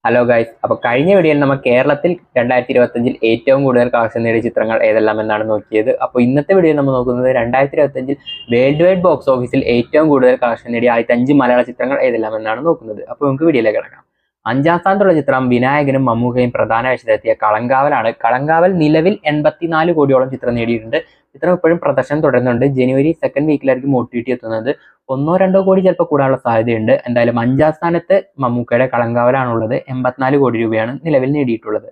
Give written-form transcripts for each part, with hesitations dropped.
Hello guys, അപ്പോൾ കഴിഞ്ഞ വീഡിയോയിൽ നമ്മൾ കേരളത്തിൽ 2025 ഏറ്റവും കൂടുതൽ കളക്ഷൻ നേടിയ ചിത്രങ്ങൾ ഏതെല്ലാം എന്നാണ് നോക്കിയത്. അപ്പോൾ ഇന്നത്തെ വീഡിയോയിൽ നമ്മൾ നോക്കുന്നത് 2025 വേൾഡ് വൈഡ് ബോക്സ് ഓഫീസിൽ ഏറ്റവും കൂടുതൽ കളക്ഷൻ നേടിയ 5 മലയാള ചിത്രങ്ങൾ ഏതെല്ലാം എന്നാണ് നോക്കുന്നത്. അപ്പോൾ നമുക്ക് വീഡിയോയിലേക്ക് കിടക്കാം. 5ാം സ്ഥാനത്തുള്ള ചിത്രം വിനായകനും മമ്മൂക്കയും പ്രധാന വേഷത്തിലെത്തിയ കളങ്കാവലാണ്. കളങ്കാവൽ നിലവിൽ 84 കോടിയോളം ചിത്രം നേടിയിട്ടുണ്ട്. ചിത്രം ഇപ്പോഴും പ്രദർശനം തുടരുന്നുണ്ട്. ജനുവരി 2nd വീക്കിലായിരിക്കും OTT എത്തുന്നത്. 1-2 കോടി ചിലപ്പോൾ കൂടാനുള്ള സാധ്യതയുണ്ട്. എന്തായാലും 5ാം സ്ഥാനത്ത് മമ്മൂക്കയുടെ കളങ്കാവലാണുള്ളത്. 84 കോടി രൂപയാണ് നിലവിൽ നേടിയിട്ടുള്ളത്.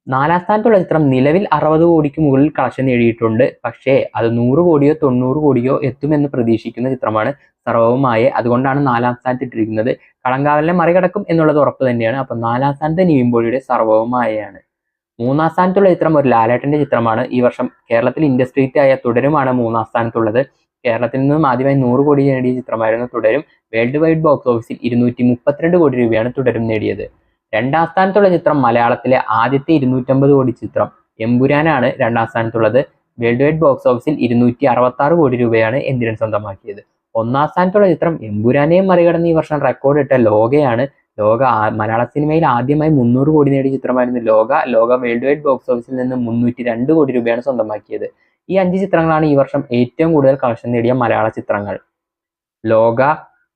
4ാം സ്ഥാനത്തുള്ള ചിത്രം നിലവിൽ 60 കോടിക്ക് മുകളിൽ കളക്ഷൻ നേടിയിട്ടുണ്ട്. പക്ഷേ അത് 100 കോടിയോ 90 കോടിയോ എത്തുമെന്ന് പ്രതീക്ഷിക്കുന്ന ചിത്രമാണ് സർവ്വവുമായ. അതുകൊണ്ടാണ് 4ാം സ്ഥാനത്ത് ഇട്ടിരിക്കുന്നത്. കളങ്കാവലിനെ മറികടക്കും എന്നുള്ളത് ഉറപ്പ് തന്നെയാണ്. അപ്പം 4ാം സ്ഥാനത്ത് നിവിൻ പോളിയുടെ സർവ്വവുമായയാണ്. 3ാം സ്ഥാനത്തുള്ള ചിത്രം ഒരു ലാലേട്ടന്റെ ചിത്രമാണ്. ഈ വർഷം കേരളത്തിൽ ഇൻഡസ്ട്രി ഹിറ്റ് ആയ തുടരുമാണ് 3ാം സ്ഥാനത്തുള്ളത്. കേരളത്തിൽ നിന്നും ആദ്യമായി 100 കോടി നേടിയ ചിത്രമായിരുന്നു തുടരും. വേൾഡ് വൈഡ് ബോക്സ് ഓഫീസിൽ 232 കോടി രൂപയാണ് തുടരും നേടിയത്. 2ാം സ്ഥാനത്തുള്ള ചിത്രം മലയാളത്തിലെ ആദ്യത്തെ 250 കോടി ചിത്രം എമ്പുരാനാണ് 2ാം സ്ഥാനത്തുള്ളത്. വേൾഡ് വൈഡ് ബോക്സ് ഓഫീസിൽ 266 കോടി രൂപയാണ് എந்திരൻ സ്വന്തമാക്കിയത്. 1ാം സ്ഥാനത്തുള്ള ചിത്രം എമ്പുരാനെയും മറികടന്ന് ഈ വർഷം റെക്കോർഡ് ഇട്ട ലോകയാണ്. ലോക മലയാള സിനിമയിൽ ആദ്യമായി 300 കോടി നേടിയ ചിത്രമായിരുന്നു ലോക വേൾഡ് വൈഡ് ബോക്സ് ഓഫീസിൽ നിന്ന് 302 കോടി രൂപയാണ് സ്വന്തമാക്കിയത്. ഈ 5 ചിത്രങ്ങളാണ് ഈ വർഷം ഏറ്റവും കൂടുതൽ കളക്ഷൻ നേടിയ മലയാള ചിത്രങ്ങൾ. ലോക,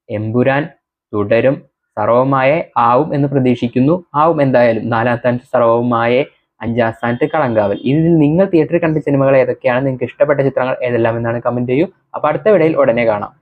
എമ്പുരാൻ, തുടരും, സർവ്വവുമായ ആവും എന്ന് പ്രതീക്ഷിക്കുന്നു. ആവും എന്തായാലും. 4ാം സ്ഥാനത്ത് സർവ്വവുമായ, 5ാം സ്ഥാനത്ത് കളങ്കാവൽ. ഇതിൽ നിങ്ങൾ തിയേറ്ററിൽ കണ്ട സിനിമകൾ ഏതൊക്കെയാണ്? നിങ്ങൾക്ക് ഇഷ്ടപ്പെട്ട ചിത്രങ്ങൾ ഏതെല്ലാം എന്നാണ് കമന്റ് ചെയ്യൂ. അപ്പോൾ അടുത്ത വീഡിയോയിൽ ഉടനെ കാണാം.